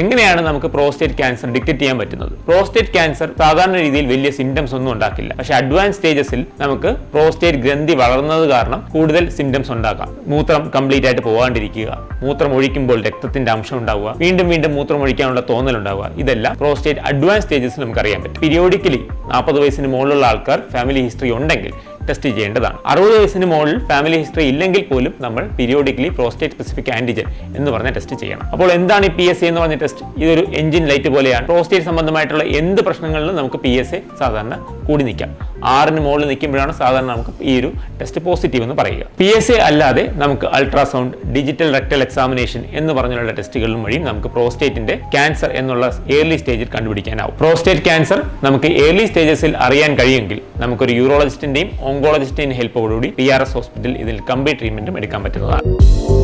എങ്ങനെയാണ് നമുക്ക് prostate cancer detect ചെയ്യാൻ പറ്റുന്നത്? പ്രോസ്റ്റേറ്റ് ക്യാൻസർ സാധാരണ രീതിയിൽ വലിയ സിംറ്റംസ് ഒന്നും ഉണ്ടാക്കില്ല. പക്ഷേ അഡ്വാൻസ് സ്റ്റേജസിൽ നമുക്ക് പ്രോസ്റ്റേറ്റ് ഗ്രന്ഥി വളർന്നത് കാരണം കൂടുതൽ സിംറ്റംസ് ഉണ്ടാക്കാം. മൂത്രം കംപ്ലീറ്റ് ആയിട്ട് പോകാണ്ടിരിക്കുക, മൂത്രം ഒഴിക്കുമ്പോൾ രക്തത്തിന്റെ അംശം ഉണ്ടാവുക, വീണ്ടും വീണ്ടും മൂത്രം ഒഴിക്കാനുള്ള തോന്നലുണ്ടാവുക, ഇതെല്ലാം പ്രോസ്റ്റേറ്റ് അഡ്വാൻസ് സ്റ്റേജസിൽ നമുക്ക് അറിയാൻ പറ്റും. പീരിയോഡിക്കലി 40 വയസ്സിന് മുകളിലുള്ള ആൾക്കാർ ഫാമിലി ഹിസ്റ്ററി ഉണ്ടെങ്കിൽ ടെസ്റ്റ് ചെയ്യേണ്ടതാണ്. 60 വയസ്സിന് മുകളിൽ ഫാമിലി ഹിസ്റ്ററി ഇല്ലെങ്കിൽ പോലും നമ്മൾ പീരിയോഡിക്കലി പ്രോസ്റ്റേറ്റ് സ്പെസിഫിക് ആന്റിജൻ എന്ന് പറഞ്ഞ ടെസ്റ്റ് ചെയ്യണം. അപ്പോൾ എന്താണ് ഈ PSA എന്ന് പറഞ്ഞ ടെസ്റ്റ്? ഇതൊരു എഞ്ചിൻ ലൈറ്റ് പോലെയാണ്. പ്രോസ്റ്റേറ്റ് സംബന്ധമായിട്ടുള്ള എന്ത് പ്രശ്നങ്ങളിലും നമുക്ക് PSA സാധാരണ കൂടി നിൽക്കാം. 6ന് മുകളിൽ നിൽക്കുമ്പോഴാണ് സാധാരണ നമുക്ക് ഈ ഒരു ടെസ്റ്റ് പോസിറ്റീവ് എന്ന് പറയുക. PSA അല്ലാതെ നമുക്ക് അൾട്രാസൗണ്ട്, ഡിജിറ്റൽ റെക്ടൽ എക്സാമിനേഷൻ എന്ന് പറഞ്ഞുള്ള ടെസ്റ്റുകളിലും വഴിയും നമുക്ക് പ്രോസ്റ്റേറ്റിന്റെ ക്യാൻസർ എന്നുള്ള ഏർലി സ്റ്റേജിൽ കണ്ടുപിടിക്കാനാവും. പ്രോസ്റ്റേറ്റ് ക്യാൻസർ നമുക്ക് ഏർലി സ്റ്റേജസിൽ അറിയാൻ കഴിയുമെങ്കിൽ നമുക്കൊരു യൂറോളജിസ്റ്റിന്റെയും ഓങ്കോളജിസ്റ്റിന്റെയും ഹെൽപ്പോടുകൂടി PRS ഹോസ്പിറ്റൽ ഇതിൽ കംപ്ലീറ്റ് ട്രീറ്റ്മെന്റും എടുക്കാൻ പറ്റുന്നതാണ്.